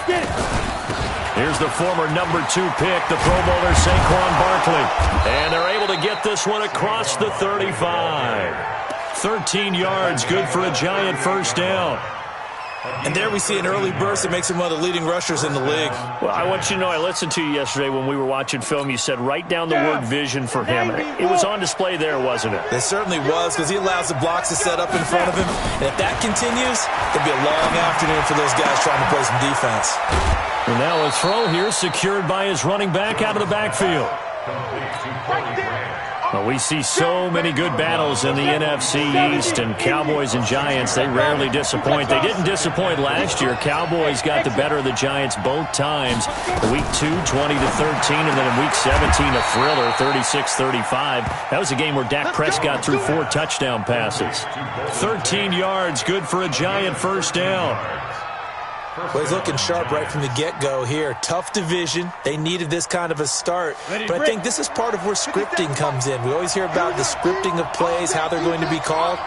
Get it. Here's the former number 2 pick, the Pro Bowler Saquon Barkley. And they're able to get this one across the 35. 13 yards, good for a Giant first down. And there we see an early burst that makes him one of the leading rushers in the league. Well, I want you to know, I listened to you yesterday when we were watching film. You said write down the word vision for him. It was on display there, wasn't it? It certainly was, because he allows the blocks to set up in front of him. And if that continues, it'll be a long afternoon for those guys trying to play some defense. And now a throw here secured by his running back out of the backfield. Well, we see so many good battles in the NFC East, and Cowboys and Giants, they rarely disappoint. They didn't disappoint last year. Cowboys got the better of the Giants both times. Week 2, 20-13, and then in Week 17, a thriller, 36-35. That was a game where Dak Prescott threw 4 touchdown passes. 13 yards, good for a Giant first down. Well, he's looking sharp right from the get-go here. Tough division. They needed this kind of a start. But I think this is part of where scripting comes in. We always hear about the scripting of plays, how they're going to be called.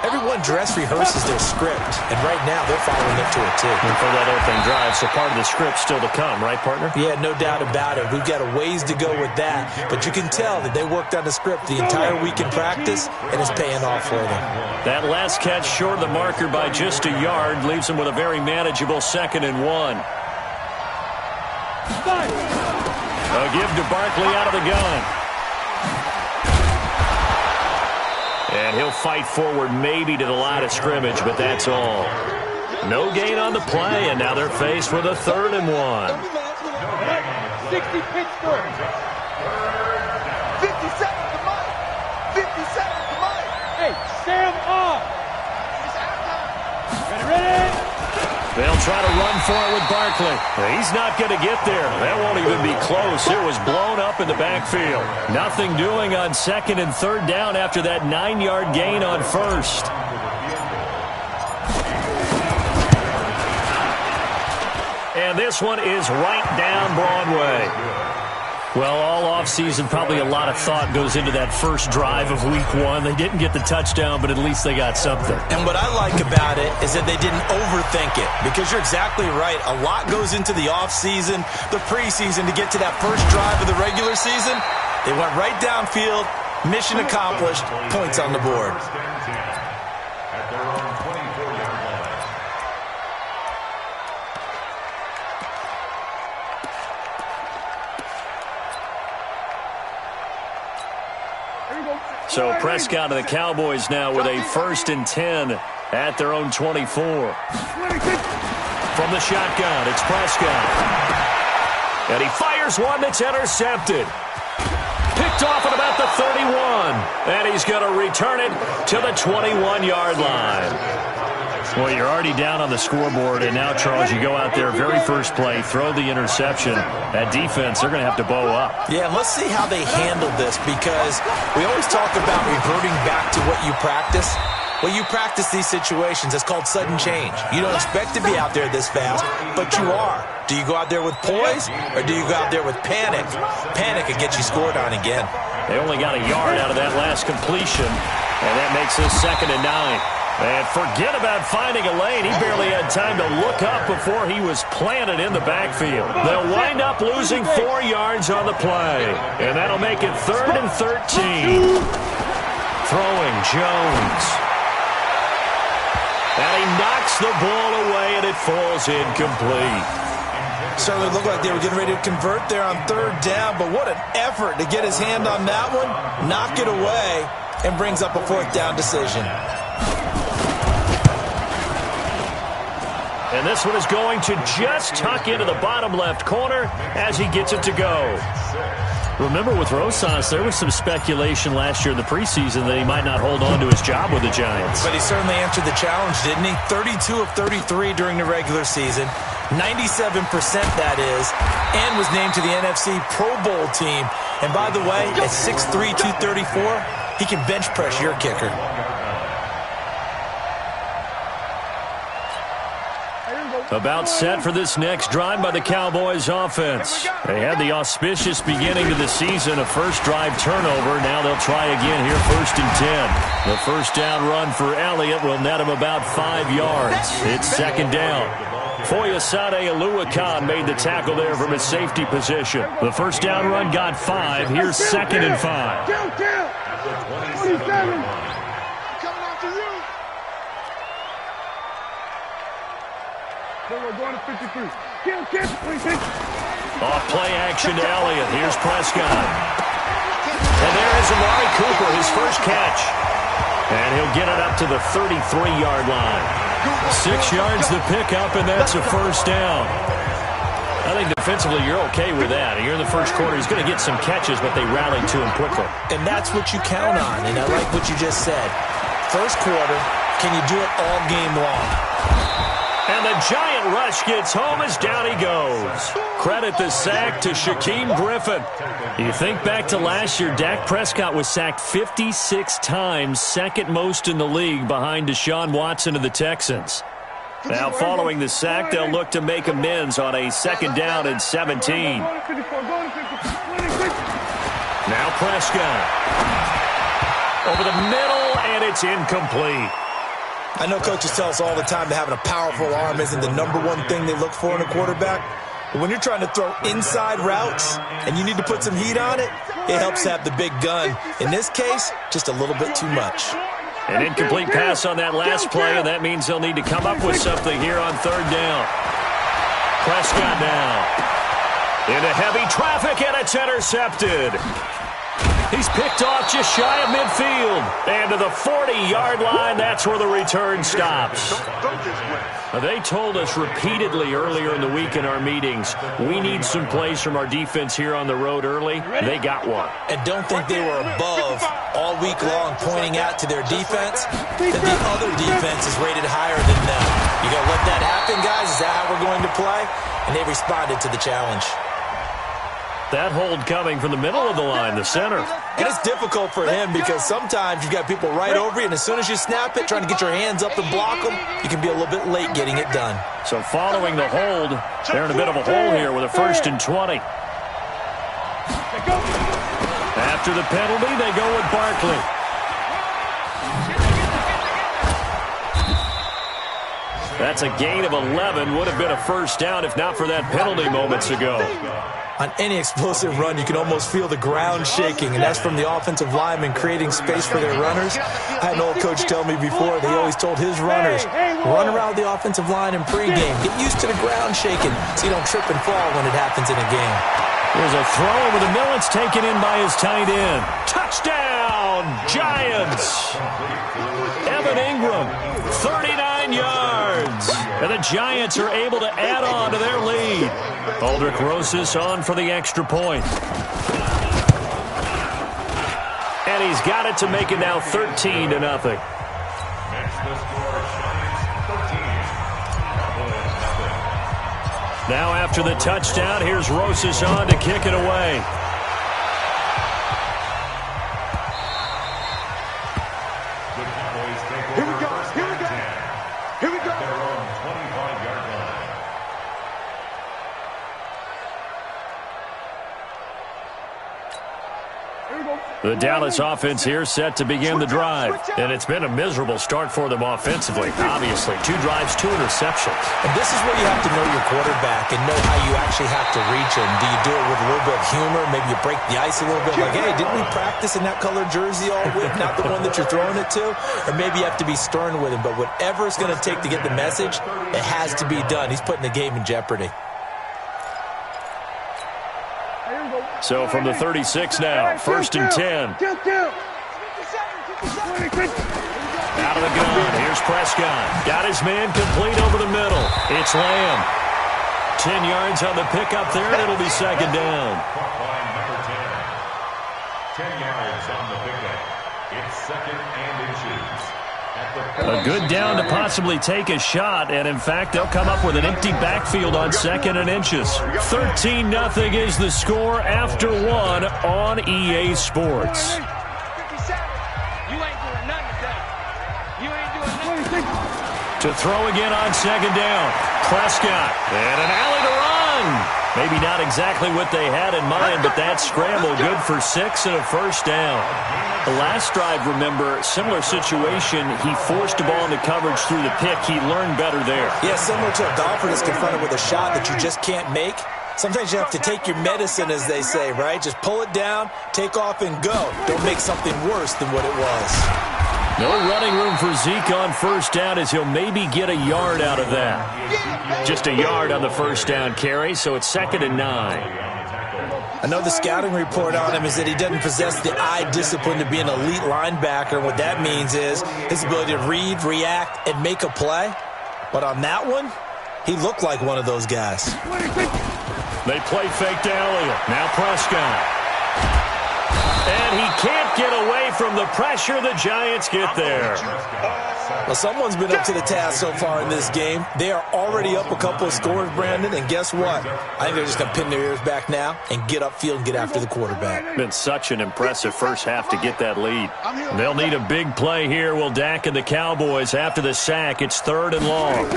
Everyone dress rehearses their script, and right now they're following it to a T. And for that opening drive, so part of the script still to come, right, partner? Yeah, no doubt about it. We've got a ways to go with that, but you can tell that they worked on the script the entire week in practice, and it's paying off for them. That last catch short of the marker by just a yard leaves them with a very manageable 2nd and 1. A give to Barkley out of the gun. And he'll fight forward maybe to the line of scrimmage, but that's all. No gain on the play, and now they're faced with a 3rd and 1. 60 pitch throw. 50 seconds to Mike. 50 seconds to Mike. Hey, Sam off. Ready? They'll try to run for it with Barkley. He's not going to get there. That won't even be close. It was blown up in the backfield. Nothing doing on 2nd and 3rd down after that 9-yard gain on 1st. And this one is right down Broadway. Well, all offseason, probably a lot of thought goes into that first drive of Week 1. They didn't get the touchdown, but at least they got something. And what I like about it is that they didn't overthink it, because you're exactly right. A lot goes into the offseason, the preseason, to get to that first drive of the regular season. They went right downfield, mission accomplished, points on the board. So Prescott of the Cowboys now with a 1st and 10 at their own 24. From the shotgun, it's Prescott. And he fires one that's intercepted. Picked off at about the 31. And he's going to return it to the 21-yard line. Well, you're already down on the scoreboard, and now, Charles, you go out there, very first play, throw the interception. That defense, they're going to have to bow up. Yeah, let's see how they handle this, because we always talk about reverting back to what you practice. Well, you practice these situations. It's called sudden change. You don't expect to be out there this fast, but you are. Do you go out there with poise, or do you go out there with panic? Panic can get you scored on again. They only got a yard out of that last completion, and that makes this 2nd and 9. And forget about finding a lane. He barely had time to look up before he was planted in the backfield. They'll wind up losing 4 yards on the play. And that'll make it 3rd and 13. Throwing Jones. And he knocks the ball away, and it falls incomplete. Certainly looked like they were getting ready to convert there on 3rd down, but what an effort to get his hand on that one, knock it away, and brings up a 4th down decision. And this one is going to just tuck into the bottom left corner as he gets it to go. Remember, with Rosas, there was some speculation last year in the preseason that he might not hold on to his job with the Giants. But he certainly answered the challenge, didn't he? 32 of 33 during the regular season, 97% that is, and was named to the NFC Pro Bowl team. And by the way, at 6'3", 234, he can bench press your kicker. About set for this next drive by the Cowboys offense. They had the auspicious beginning to the season, a first drive turnover. Now they'll try again here, 1st and 10. The first down run for Elliott will net him about 5 yards. It's 2nd down. Foyesade Oluwakan made the tackle there from his safety position. The first down run got 5. Here's 2nd and 5. 27. Going to 53. Off play action to Elliott. Here's Prescott. And there is Amari Cooper, his first catch. And he'll get it up to the 33-yard line. 6 yards the pickup, and that's a first down. I think defensively you're okay with that. Here in the first quarter, he's going to get some catches, but they rallied to him quickly. And that's what you count on, and I like what you just said. First quarter, can you do it all game long? And the giant rush gets home as down he goes. Credit the sack to Shaquem Griffin. You think back to last year, Dak Prescott was sacked 56 times, second most in the league behind Deshaun Watson of the Texans. Now following the sack, they'll look to make amends on a 2nd down and 17. Now Prescott. Over the middle, and it's incomplete. I know coaches tell us all the time that having a powerful arm isn't the #1 thing they look for in a quarterback. But when you're trying to throw inside routes and you need to put some heat on it, it helps to have the big gun. In this case, just a little bit too much. An incomplete pass on that last play, and that means they'll need to come up with something here on 3rd down. Prescott now into heavy traffic, and it's intercepted. He's picked off just shy of midfield. And to the 40-yard line, that's where the return stops. They told us repeatedly earlier in the week in our meetings, we need some plays from our defense here on the road early. They got one. And don't think they were above all week long pointing out to their defense that the other defense is rated higher than them. You going to let that happen, guys? Is that how we're going to play? And they responded to the challenge. That hold coming from the middle of the line, the center. And it's difficult for him because sometimes you've got people right over you, and as soon as you snap it, trying to get your hands up and block them, you can be a little bit late getting it done. So following the hold, they're in a bit of a hole here with a 1st and 20. After the penalty, they go with Barkley. That's a gain of 11. Would have been a first down if not for that penalty moments ago. On any explosive run, you can almost feel the ground shaking, and that's from the offensive linemen creating space for their runners. I had an old coach tell me before, they always told his runners, run around the offensive line in pregame. Get used to the ground shaking so you don't trip and fall when it happens in a game. There's a throw over the middle. It's taken in by his tight end. Touchdown, Giants! Evan Ingram, 39 yards. And the Giants are able to add on to their lead. Aldrick Rosas on for the extra point. And he's got it to make it now 13-0. Now after the touchdown, here's Rosas on to kick it away. Here we go. Here we go. The Dallas offense here set to begin the drive. And it's been a miserable start for them offensively, obviously. 2 drives, 2 interceptions. And this is where you have to know your quarterback and know how you actually have to reach him. Do you do it with a little bit of humor? Maybe you break the ice a little bit. Like, hey, didn't we practice in that colored jersey all week? Not the one that you're throwing it to? Or maybe you have to be stern with him. But whatever it's going to take to get the message, it has to be done. He's putting the game in jeopody. So from the 36 now, 1st and 10. Out of the gun, here's Prescott. Got his man complete over the middle. It's Lamb. 10 yards on the pickup there, and it'll be 2nd down. 10 yards on the pickup. It's 2nd and inches. A good down to possibly take a shot, and in fact, they'll come up with an empty backfield on 2nd and inches. 13-0 is the score after 1 on EA Sports. To throw again on 2nd down. Prescott. And an alley to run. Maybe not exactly what they had in mind, but that scramble good for 6 and a first down. The last drive, remember, similar situation. He forced the ball into coverage through the pick. He learned better there. Yeah, similar to a golfer that's confronted with a shot that you just can't make. Sometimes you have to take your medicine, as they say, right? Just pull it down, take off, and go. Don't make something worse than what it was. No running room for Zeke on first down as he'll maybe get a yard out of that. Just a yard on the first down carry, so it's 2nd and 9. I know the scouting report on him is that he doesn't possess the eye discipline to be an elite linebacker. What that means is his ability to read, react, and make a play. But on that one, he looked like one of those guys. They play fake to Elliott. Now Prescott. And he can't get away from the pressure. The Giants get there. Well, someone's been up to the task so far in this game. They are already up a couple of scores, Brandon, and guess what? I think they're just going to pin their ears back now and get upfield and get after the quarterback. Been such an impressive first half to get that lead. They'll need a big play here. Will Dak and the Cowboys after the sack. It's 3rd and long.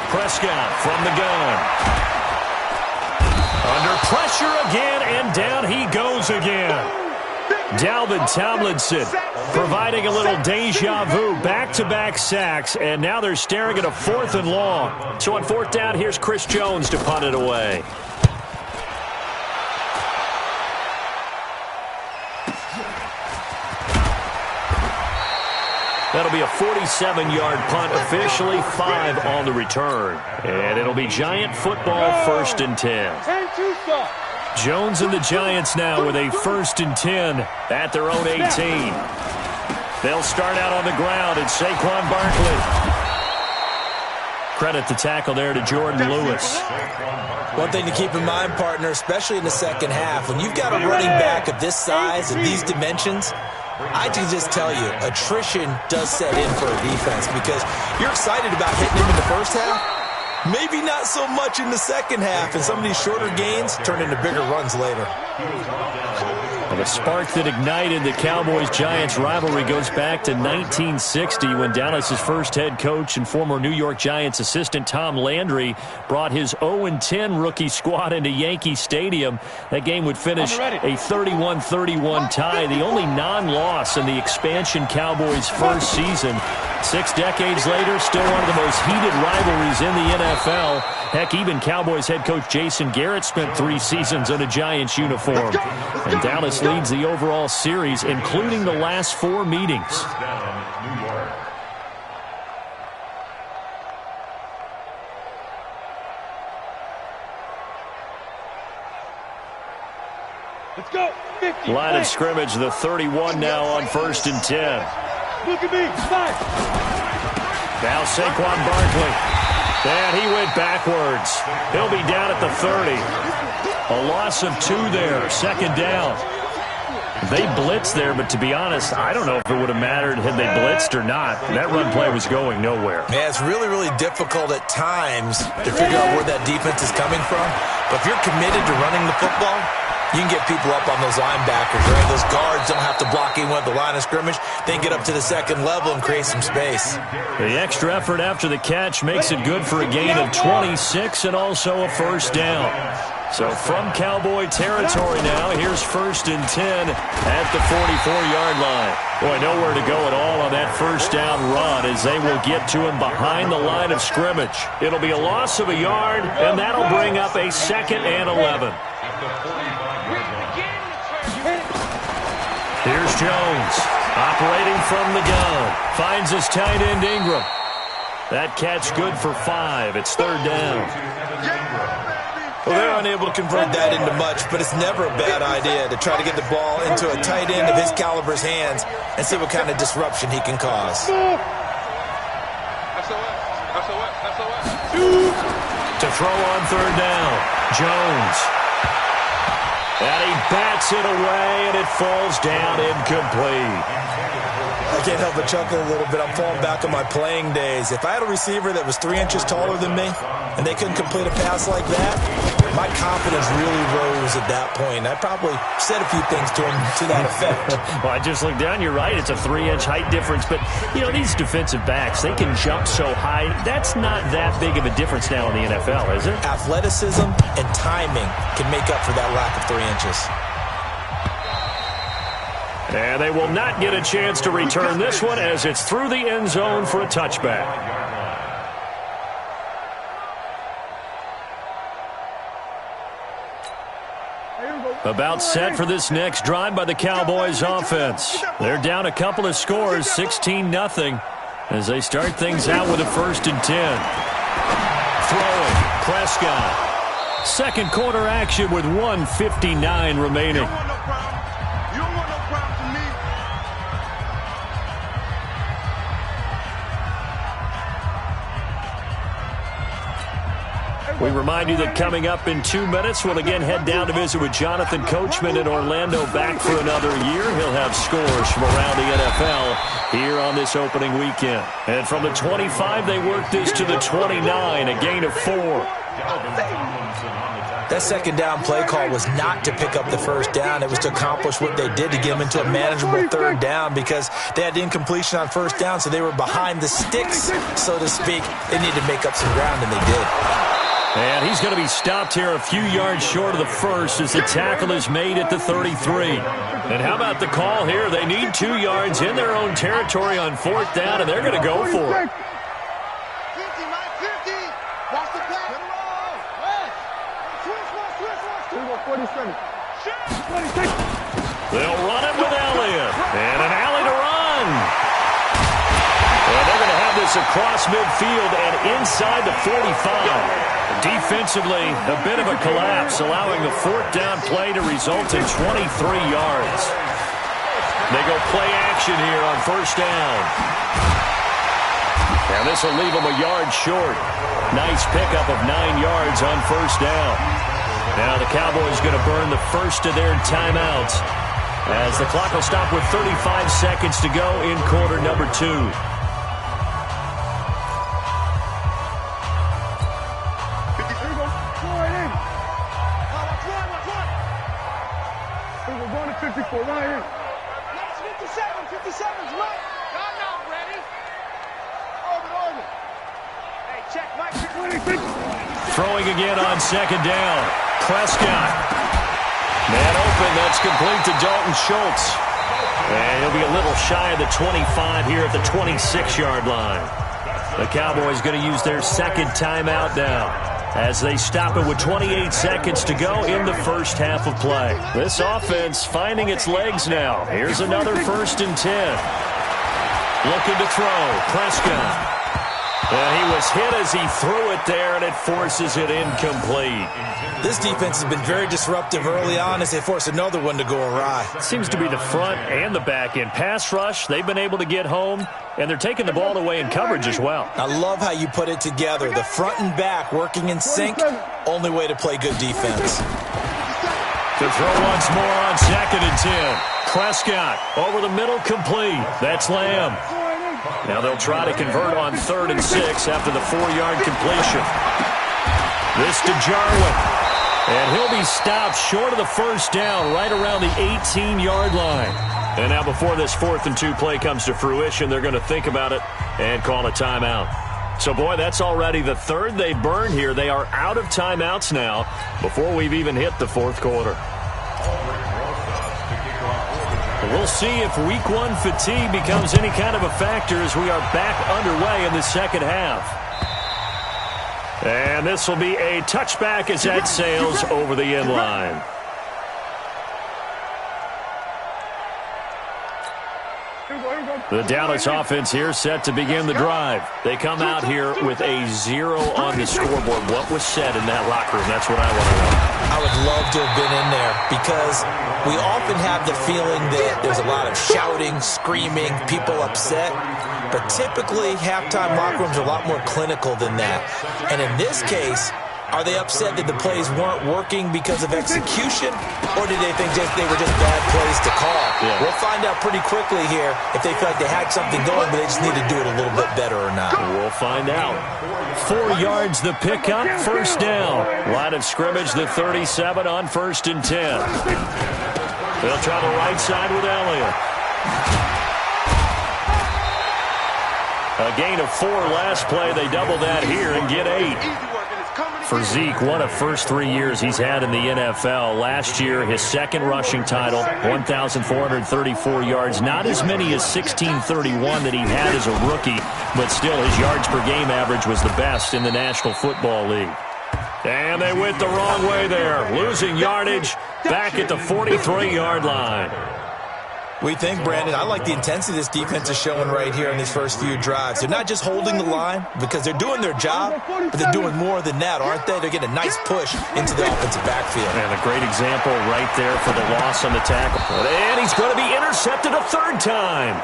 Prescott from the gun. Under pressure again, and down he goes again. Dalvin Tomlinson providing a little deja vu, back-to-back sacks, and now they're staring at a 4th and long. So on 4th down, here's Chris Jones to punt it away. That'll be a 47-yard punt, officially 5 on the return. And it'll be Giant football, 1st and 10. Jones and the Giants now with a 1st and 10 at their own 18. They'll start out on the ground, and Saquon Barkley. Credit the tackle there to Jordan Lewis. One thing to keep in mind, partner, especially in the second half, when you've got a running back of this size and these dimensions, I can just tell you, attrition does set in for a defense because you're excited about hitting him in the first half. Maybe not so much in the second half, and some of these shorter gains turn into bigger runs later. Well, the spark that ignited the Cowboys-Giants rivalry goes back to 1960 when Dallas's first head coach and former New York Giants assistant Tom Landry brought his 0-10 rookie squad into Yankee Stadium. That game would finish a 31-31 tie, the only non-loss in the expansion Cowboys' first season. 6 decades later, still one of the most heated rivalries in the NFL. Heck, even Cowboys head coach Jason Garrett spent 3 seasons in a Giants uniform. And Dallas leads the overall series, including the last 4 meetings. Let's go. 50. Line of scrimmage, the 31 now on 1st and 10. Look at me. Slide. Now Saquon Barkley. And he went backwards. He'll be down at the 30. A loss of 2 there. 2nd down. They blitzed there, but to be honest, I don't know if it would have mattered had they blitzed or not. That run play was going nowhere. Yeah, it's really, really difficult at times to figure out where that defense is coming from. But if you're committed to running the football, you can get people up on those linebackers, right? Those guards don't have to block anyone at the line of scrimmage. They can get up to the 2nd level and create some space. The extra effort after the catch makes it good for a gain of 26 and also a 1st down. So from Cowboy territory now, here's 1st and 10 at the 44-yard line. Boy, nowhere to go at all on that 1st down run as they will get to him behind the line of scrimmage. It'll be a loss of a yard, and that'll bring up a 2nd and 11. Here's Jones, operating from the gun. Finds his tight end, Ingram. That catch good for 5. It's 3rd down. Well, they're unable to convert that into much, but it's never a bad idea to try to get the ball into a tight end of his caliber's hands and see what kind of disruption he can cause. To throw on 3rd down, Jones. And he bats it away, and it falls down incomplete. I can't help but chuckle a little bit. I'm falling back on my playing days. If I had a receiver that was 3 inches taller than me and they couldn't complete a pass like that, my confidence really rose at that point. I probably said a few things to him to that effect. Well, I just looked down. You're right. It's a 3-inch height difference. But, you know, these defensive backs, they can jump so high. That's not that big of a difference now in the NFL, is it? Athleticism and timing can make up for that lack of 3 inches. And they will not get a chance to return this one as it's through the end zone for a touchback. About set for this next drive by the Cowboys offense. They're down a couple of scores, 16-0, as they start things out with a 1st and 10. Throwing, Prescott. Second quarter action with 1:59 remaining. We remind you that coming up in 2 minutes, we'll again head down to visit with Jonathan Coachman in Orlando, back for another year. He'll have scores from around the NFL here on this opening weekend. And from the 25, they work this to the 29, a gain of 4. That second down play call was not to pick up the first down. It was to accomplish what they did to get them into a manageable third down because they had incompletion on first down, so they were behind the sticks, so to speak. They needed to make up some ground, and they did. And he's going to be stopped here a few yards short of the first as the tackle is made at the 33. And how about the call here? They need 2 yards in their own territory on 4th down, and they're going to go for it. They'll run it with Elliott. And an alley to run. And they're going to have this across midfield and inside the 45. Defensively, a bit of a collapse, allowing the 4th down play to result in 23 yards. They go play action here on 1st down. And this will leave them a yard short. Nice pickup of 9 yards on 1st down. Now the Cowboys going to burn the first of their timeouts as the clock will stop with 35 seconds to go in quarter number 2. Throwing again on 2nd down. Prescott. Man open. That's complete to Dalton Schultz. And he'll be a little shy of the 25 here at the 26-yard line. The Cowboys going to use their second timeout now as they stop it with 28 seconds to go in the first half of play. This offense finding its legs now. Here's another 1st and 10. Looking to throw. Prescott. And he was hit as he threw it there, and it forces it incomplete. This defense has been very disruptive early on as they force another one to go awry. It seems to be the front and the back end. Pass rush, they've been able to get home, and they're taking the ball away in coverage as well. I love how you put it together. The front and back working in sync, only way to play good defense. To throw once more on 2nd and 10. Prescott over the middle, complete. That's Lamb. Now they'll try to convert on 3rd and 6 after the 4-yard completion. This to Jarwin. And he'll be stopped short of the first down right around the 18-yard line. And now before this 4th and 2 play comes to fruition, they're going to think about it and call a timeout. So, boy, that's already the 3rd they burned here. They are out of timeouts now before we've even hit the 4th quarter. We'll see if Week 1 fatigue becomes any kind of a factor as we are back underway in the second half. And this will be a touchback as that sails over the end line. The Dallas offense here set to begin the drive. They come out here with a 0 on the scoreboard. What was said in that locker room? That's what I want to know. I would love to have been in there because we often have the feeling that there's a lot of shouting, screaming, people upset. But typically, halftime locker rooms are a lot more clinical than that. And in this case, Are they upset that the plays weren't working because of execution, or did they think they were just bad plays to call? Yeah. We'll find out pretty quickly here if they feel like they had something going, but they just need to do it a little bit better or not. We'll find out. 4 yards the pickup, first down. Line of scrimmage, the 37 on 1st and 10. They'll try the right side with Elliott. A gain of 4 last play. They double that here and get 8. For Zeke, one of first 3 years he's had in the NFL. Last year, his second rushing title, 1,434 yards. Not as many as 1,631 that he had as a rookie, but still his yards per game average was the best in the National Football League. And they went the wrong way there, losing yardage back at the 43-yard line. We think, Brandon, I like the intensity this defense is showing right here in these first few drives. They're not just holding the line because they're doing their job, but they're doing more than that, aren't they? They're getting a nice push into the offensive backfield. And a great example right there for the loss on the tackle. And he's going to be intercepted a 3rd time.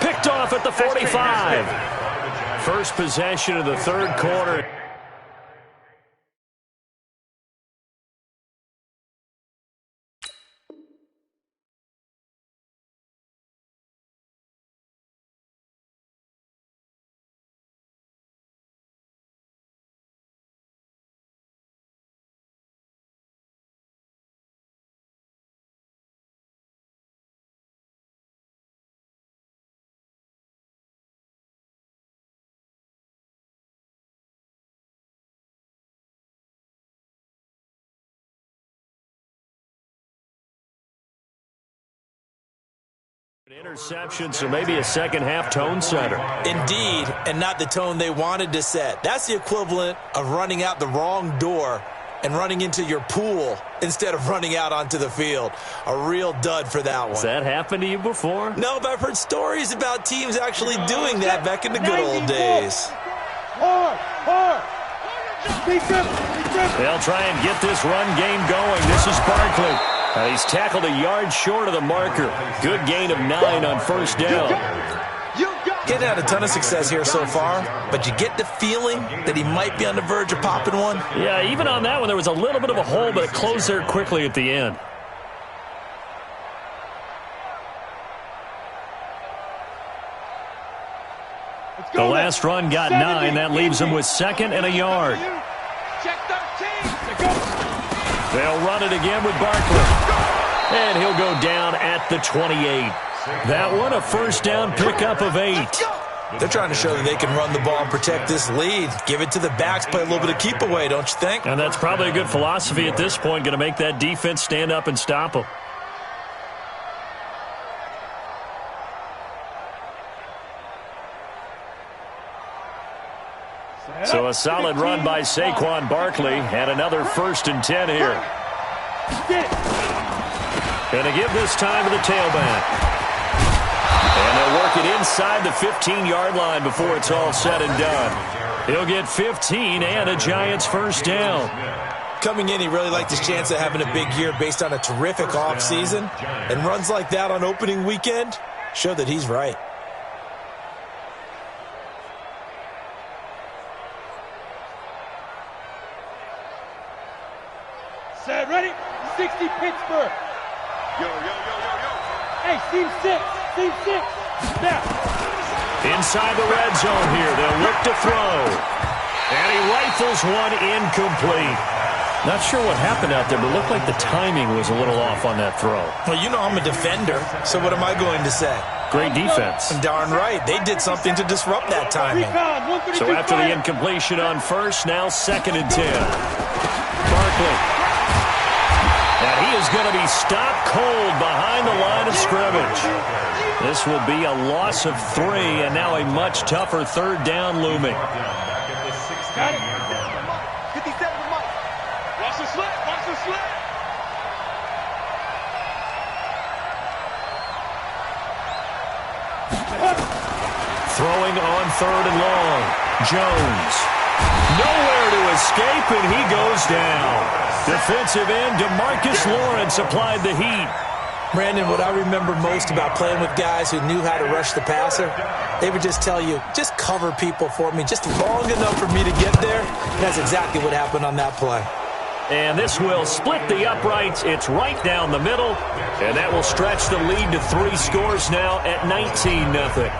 Picked off at the 45. First possession of the 3rd quarter. Interception, so maybe a second-half tone setter. Indeed, and not the tone they wanted to set. That's the equivalent of running out the wrong door and running into your pool instead of running out onto the field. A real dud for that one. Has that happened to you before? No, but I've heard stories about teams actually doing that back in the good old days. They'll try and get this run game going. This is Barkley. He's tackled a yard short of the marker. Good gain of 9 on 1st down. Getting had a ton of success here so far, but you get the feeling that he might be on the verge of popping one. Yeah, even on that one, there was a little bit of a hole, but it closed there quickly at the end. The last run got 9. That leaves him with 2nd and a yard. They'll run it again with Barkley. And he'll go down at the 28. That one, a 1st down pickup of 8. They're trying to show that they can run the ball and protect this lead. Give it to the backs, play a little bit of keep away, don't you think? And that's probably a good philosophy at this point, going to make that defense stand up and stop them. So a solid run by Saquon Barkley, and another 1st and 10 here. Going to give this time to the tailback. And they'll work it inside the 15-yard line before it's all said and done. He'll get 15 and a Giants 1st down. Coming in, he really liked his chance of having a big year based on a terrific offseason. And runs like that on opening weekend show that he's right. Set, ready? 60 Pittsburgh. Yo. Hey, seam 6. Now. Inside the red zone here. They'll look to throw. And he rifles one incomplete. Not sure what happened out there, but it looked like the timing was a little off on that throw. Well, you know I'm a defender, so what am I going to say? Great defense. Darn right. They did something to disrupt that timing. So after the incompletion on 1st, now 2nd and 10. Barkley. And he is going to be stopped cold behind the line of scrimmage. This will be a loss of 3, and now a much tougher 3rd down looming. Got it. 57 to Mike. Watch the slip. Throwing on 3rd and long. Jones. Nowhere to escape, and he goes down. Defensive end DeMarcus Lawrence applied the heat. Brandon, what I remember most about playing with guys who knew how to rush the passer, they would just tell you, just cover people for me, just long enough for me to get there. And that's exactly what happened on that play. And this will split the uprights. It's right down the middle. And that will stretch the lead to 3 scores now at 19-0.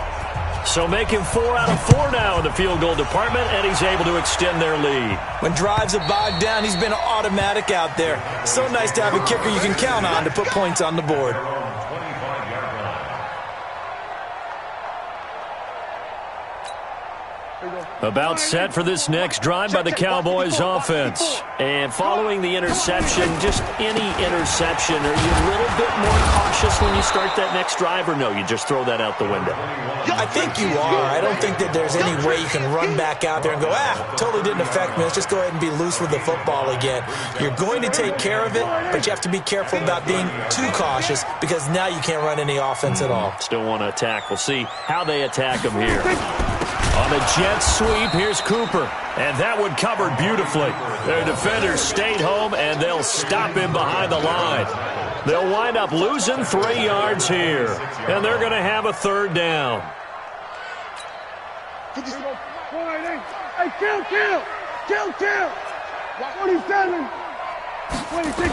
So making 4 out of 4 now in the field goal department, and he's able to extend their lead. When drives are bogged down, he's been automatic out there. So nice to have a kicker you can count on to put points on the board. About set for this next drive by the Cowboys offense. And following the interception, just any interception, are you a little bit more cautious when you start that next drive, or no, you just throw that out the window? I think you are. I don't think that there's any way you can run back out there and go, totally didn't affect me. Let's just go ahead and be loose with the football again. You're going to take care of it, but you have to be careful about being too cautious because now you can't run any offense at all. Still want to attack. We'll see how they attack him here. On the jet sweep, here's Cooper. And that one covered beautifully. Their defenders stayed home, and they'll stop him behind the line. They'll wind up losing 3 yards here. And they're going to have a 3rd down. Hey, kill! 27! 26!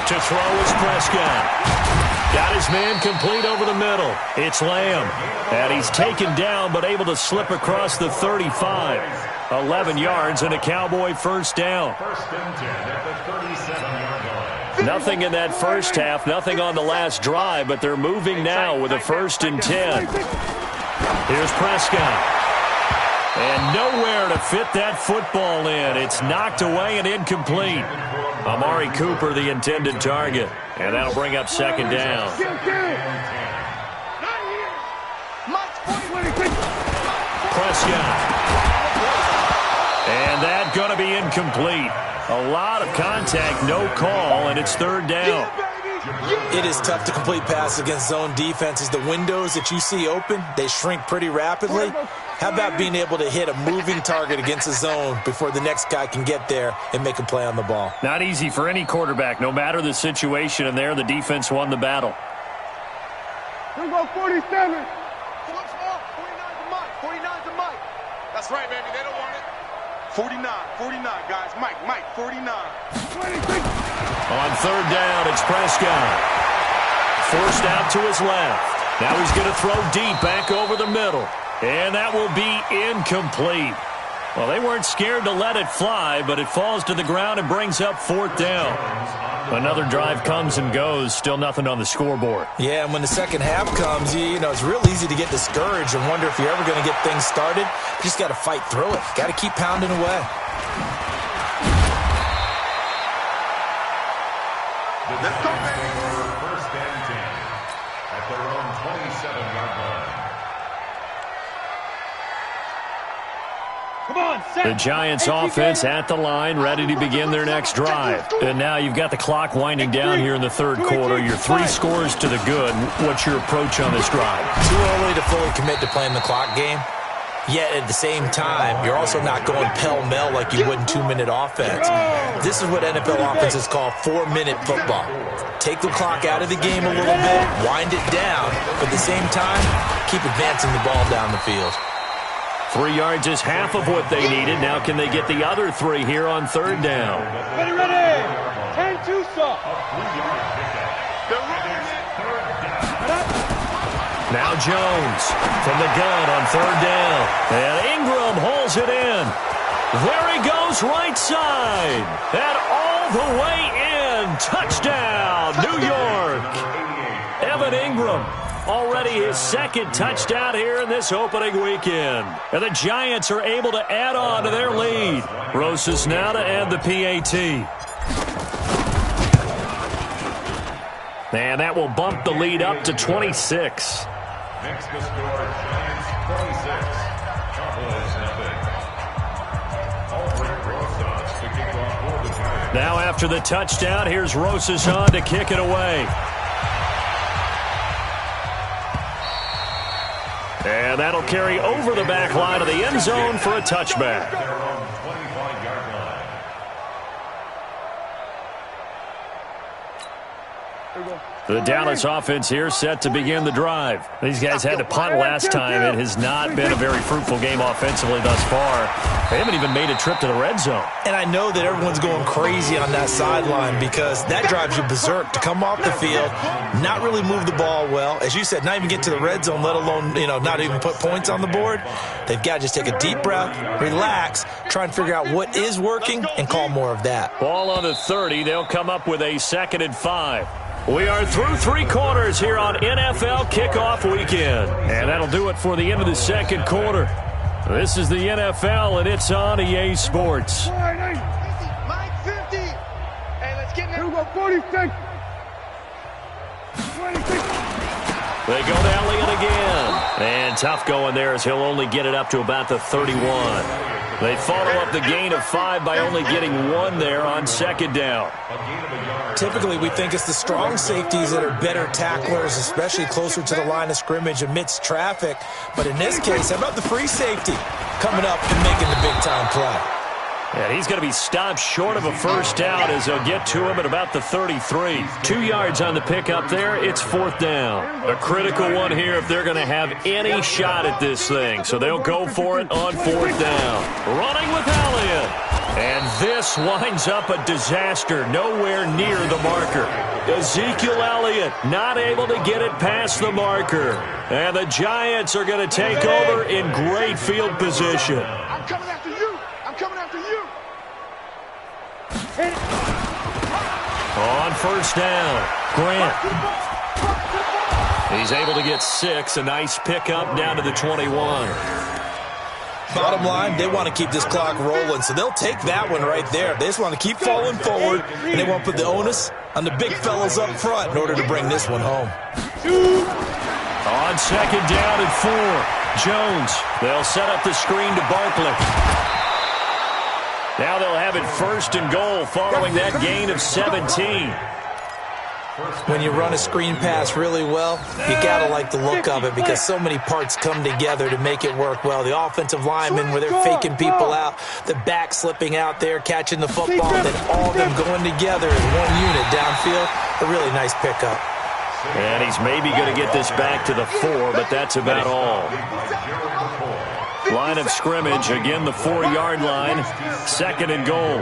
To throw is Prescott. Got his man complete over the middle. It's Lamb. And he's taken down but able to slip across the 35. 11 yards and a Cowboy 1st down. 1st and 10 at the 37-yard line. Nothing in that first half, nothing on the last drive, but they're moving now with a 1st and 10. Here's Prescott. And nowhere to fit that football in. It's knocked away and incomplete. Amari Cooper, the intended target. And that'll bring up 2nd down. Prescott. And that's going to be incomplete. A lot of contact, no call, and it's 3rd down. It is tough to complete passes against zone defenses. The windows that you see open, they shrink pretty rapidly. How about being able to hit a moving target against a zone before the next guy can get there and make a play on the ball? Not easy for any quarterback, no matter the situation, and there the defense won the battle. Here we go, 47. 49 to Mike. 49 to Mike. That's right, baby. They don't want it. 49, guys. Mike, 49. 26. On 3rd down, it's Prescott. Forced out to his left. Now he's going to throw deep back over the middle. And that will be incomplete. Well, they weren't scared to let it fly, but it falls to the ground and brings up 4th down. Another drive comes and goes, still nothing on the scoreboard. Yeah, and when the second half comes, you know, it's real easy to get discouraged and wonder if you're ever going to get things started. You just got to fight through it. Got to keep pounding away. Let's go, baby. 1st and 10 at their own 27-yard line. Come on, set. The Giants offense at the line, ready to begin their next drive. And now you've got the clock winding down here in the 3rd quarter. You're 3 scores to the good. What's your approach on this drive? Too early to fully commit to playing the clock game. Yet at the same time, you're also not going pell-mell like you would in 2-minute offense. This is what NFL offenses call 4-minute football. Take the clock out of the game a little bit, wind it down, but at the same time, keep advancing the ball down the field. 3 yards is half of what they needed. Now can they get the other 3 here on 3rd down? Ready. 10-2, sir. Now Jones from the gun on 3rd down. And Ingram holds it in. There he goes right side. And all the way in. Touchdown, New York. Evan Ingram. Already his 2nd touchdown here in this opening weekend. And the Giants are able to add on to their lead. Rosas now to add the PAT. And that will bump the lead up to 26. Makes the score Giants 26, Cowboys nothing. Alfred Rosas to kick off for the Giants. Now after the touchdown, here's Rosas on to kick it away. And that'll carry over the back line of the end zone for a touchback. Their own 25-yard line. Here we go. The Dallas offense here set to begin the drive. These guys had to punt last time. It has not been a very fruitful game offensively thus far. They haven't even made a trip to the red zone. And I know that everyone's going crazy on that sideline because that drives you berserk to come off the field, not really move the ball well. As you said, not even get to the red zone, let alone, not even put points on the board. They've got to just take a deep breath, relax, try and figure out what is working, and call more of that. Ball on the 30. They'll come up with a 2nd and 5. We are through 3 quarters here on NFL Kickoff Weekend. And that'll do it for the end of the second quarter. This is the NFL, and it's on EA Sports. Mike 50. Hey, let's get in there. 46. 26. They go to Elliott again. And tough going there as he'll only get it up to about the 31. They follow up the gain of 5 by only getting 1 there on 2nd down. Typically, we think it's the strong safeties that are better tacklers, especially closer to the line of scrimmage amidst traffic. But in this case, how about the free safety coming up and making the big-time play? And he's going to be stopped short of a first down as they'll get to him at about the 33. 2 yards on the pickup there. It's 4th down. A critical one here if they're going to have any shot at this thing. So they'll go for it on 4th down. Running with Elliott. And this winds up a disaster nowhere near the marker. Ezekiel Elliott not able to get it past the marker. And the Giants are going to take over in great field position. I'm coming after you. I'm coming after you. On first down, Grant. He's able to get 6. A nice pickup down to the 21. Bottom line, they want to keep this clock rolling, so they'll take that one right there. They just want to keep falling forward, and they want to put the onus on the big fellas up front in order to bring this one home. On 2nd down and 4, Jones. They'll set up the screen to Barkley. Now they'll have it 1st and goal following that gain of 17. When you run a screen pass really well, you got to like the look of it because so many parts come together to make it work well. The offensive linemen, where they're faking people out, the back slipping out there, catching the football, then all of them going together as one unit downfield. A really nice pickup. And he's maybe going to get this back to the 4, but that's about all. Line of scrimmage, again the 4-yard line, 2nd and goal.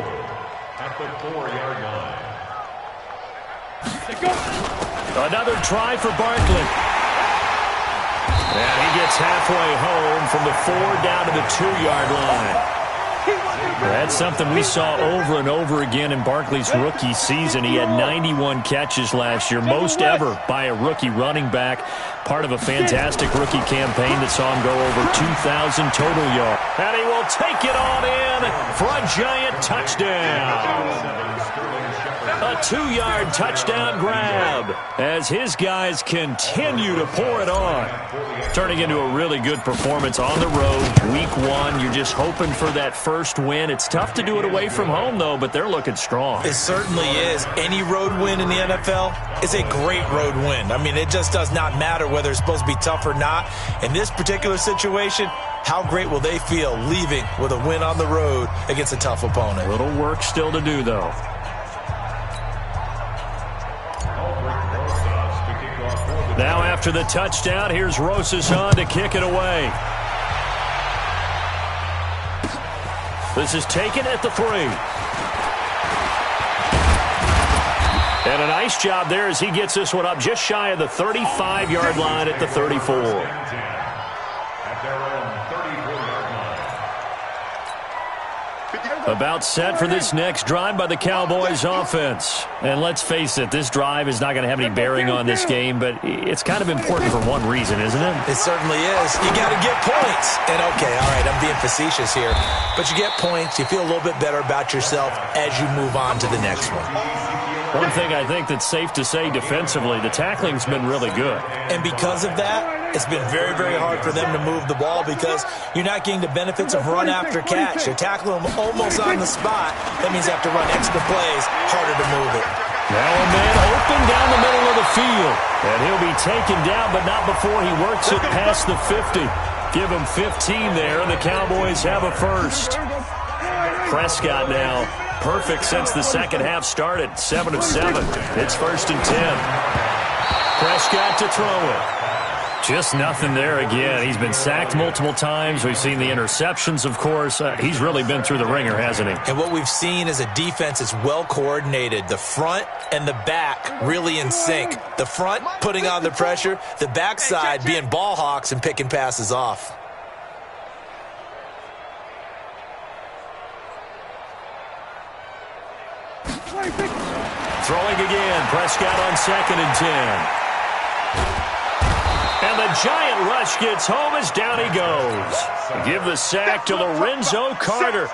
At the 4-yard line. Another try for Barkley. And he gets halfway home from the 4 down to the 2-yard line. That's something we saw over and over again in Barkley's rookie season. He had 91 catches last year, most ever by a rookie running back. Part of a fantastic rookie campaign that saw him go over 2,000 total yards. And he will take it on in for a Giant touchdown. A 2-yard touchdown grab as his guys continue to pour it on. Turning into a really good performance on the road. Week 1, you're just hoping for that first win. It's tough to do it away from home, though, but they're looking strong. It certainly is. Any road win in the NFL is a great road win. I mean, it just does not matter whether it's supposed to be tough or not. In this particular situation, how great will they feel leaving with a win on the road against a tough opponent? A little work still to do, though. Now after the touchdown, here's Rosas on to kick it away. This is taken at the 3. And a nice job there as he gets this one up just shy of the 35-yard line at the 34. About set for this next drive by the Cowboys offense. And let's face it, this drive is not going to have any bearing on this game, but it's kind of important for one reason, isn't it? It certainly is. You got to get points. And okay, all right, I'm being facetious here. But you get points, you feel a little bit better about yourself as you move on to the next one. One thing I think that's safe to say defensively, the tackling's been really good. And because of that, it's been very, very hard for them to move the ball because you're not getting the benefits of run after catch. You're tackling them almost on the spot. That means you have to run extra plays, harder to move it. Now a man open down the middle of the field. And he'll be taken down, but not before he works it past the 50. Give him 15 there, and the Cowboys have a first. Prescott now perfect since the second half started. 7 of 7. It's 1st and 10. Prescott to throw it. Just nothing there again. He's been sacked multiple times. We've seen the interceptions, of course. He's really been through the ringer, hasn't he? And what we've seen is a defense that's well coordinated. The front and the back really in sync. The front putting on the pressure. The backside being ball hawks and picking passes off. Throwing again. Prescott on 2nd and 10. And the giant rush gets home as down he goes. Give the sack to Lorenzo Carter.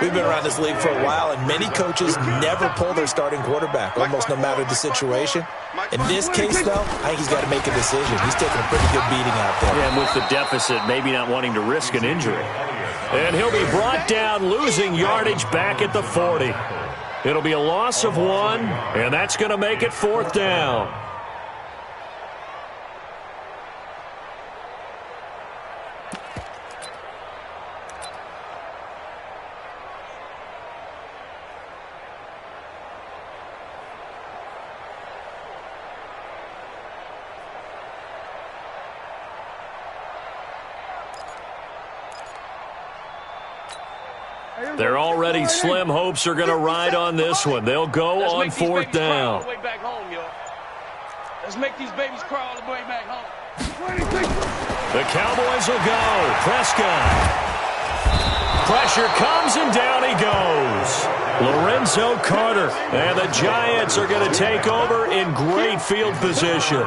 We've been around this league for a while, and many coaches never pull their starting quarterback, almost no matter the situation. In this case, though, I think he's got to make a decision. He's taking a pretty good beating out there. And with the deficit, maybe not wanting to risk an injury. And he'll be brought down, losing yardage back at the 40. It'll be a loss of 1, and that's going to make it 4th down. Their already slim hopes are going to ride on this one. They'll go on 4th down. Let's make these babies cry all the way back home. The Cowboys will go. Prescott. Pressure comes and down he goes. Lorenzo Carter. And the Giants are going to take over in great field position.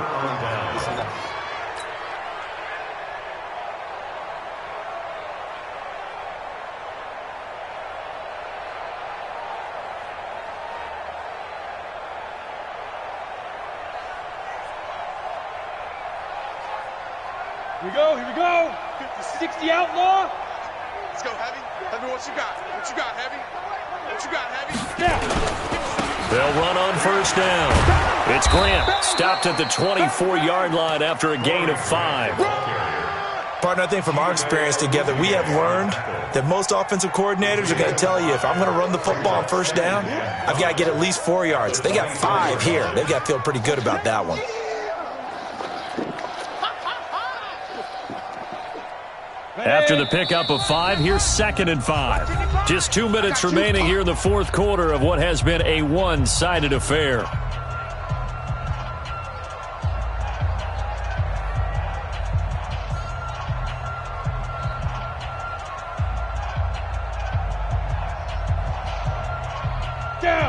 Here we go. 60 outlaw. Let's go, Heavy. Heavy, what you got? What you got, Heavy? What you got, Heavy? Yeah. They'll run on 1st down. It's Grant. Stopped at the 24-yard line after a gain of 5. Partner, I think from our experience together, we have learned that most offensive coordinators are going to tell you, if I'm going to run the football on 1st down, I've got to get at least 4 yards. They got 5 here. They've got to feel pretty good about that one. After the pickup of 5, here's 2nd and 5. Just 2 minutes remaining here in the 4th quarter of what has been a one-sided affair.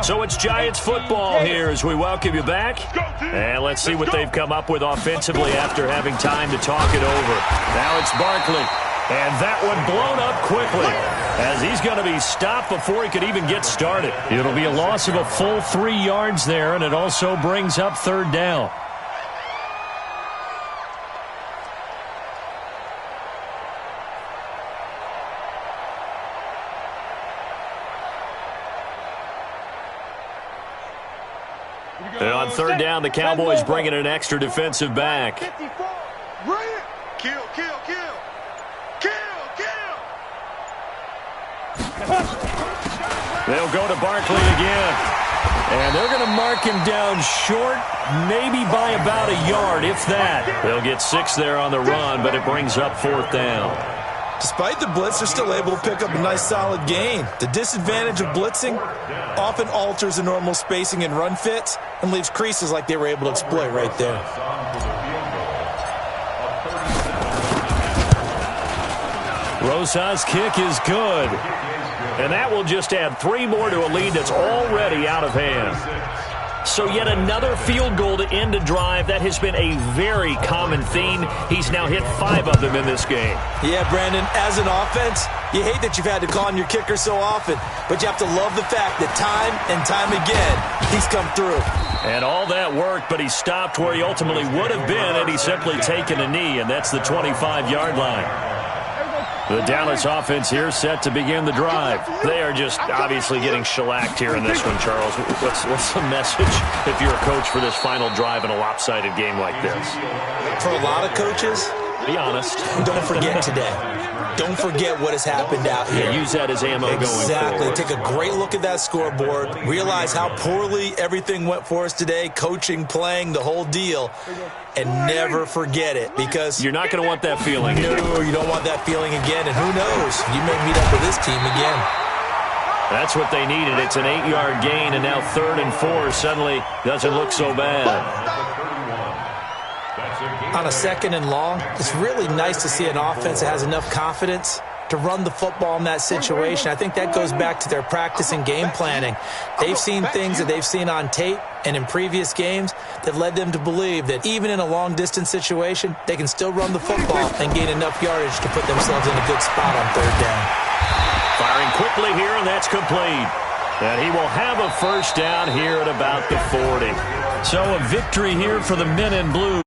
So it's Giants football here as we welcome you back. And let's see what they've come up with offensively after having time to talk it over. Now it's Barkley. And that one blown up quickly as he's going to be stopped before he could even get started. It'll be a loss of a full 3 yards there, and it also brings up 3rd down. And on 3rd down, the Cowboys bring in an extra defensive back. Kill, kill, kill. They'll go to Barkley again. And they're going to mark him down short, maybe by about a yard, if that. They'll get 6 there on the run, but it brings up 4th down. Despite the blitz, they're still able to pick up a nice solid gain. The disadvantage of blitzing often alters the normal spacing and run fits and leaves creases like they were able to exploit right there. Rosas' kick is good. And that will just add 3 more to a lead that's already out of hand. So yet another field goal to end a drive. That has been a very common theme. He's now hit 5 of them in this game. Yeah, Brandon, as an offense, you hate that you've had to call on your kicker so often, but you have to love the fact that time and time again, he's come through. And all that worked, but he stopped where he ultimately would have been, and he's simply taken a knee, and that's the 25-yard line. The Dallas offense here set to begin the drive. They are just obviously getting shellacked here in this one, Charles. What's the message if you're a coach for this final drive in a lopsided game like this? For a lot of coaches, be honest. Don't forget today. don't forget what has happened out here. Yeah, use that as ammo going forward. Exactly. Take a great look at that scoreboard. Realize how poorly everything went for us today, coaching, playing, the whole deal. And never forget it, because you're not going to want that feeling again. No, you don't want that feeling again. And who knows? You may meet up with this team again. That's what they needed. It's an 8-yard gain, and now 3rd and 4 suddenly doesn't look so bad. On a 2nd and long, it's really nice to see an offense that has enough confidence to run the football in that situation. I think that goes back to their practice and game planning. They've seen things that they've seen on tape and in previous games that led them to believe that even in a long-distance situation, they can still run the football and gain enough yardage to put themselves in a good spot on 3rd down. Firing quickly here, and that's complete. And he will have a 1st down here at about the 40. So a victory here for the men in blue.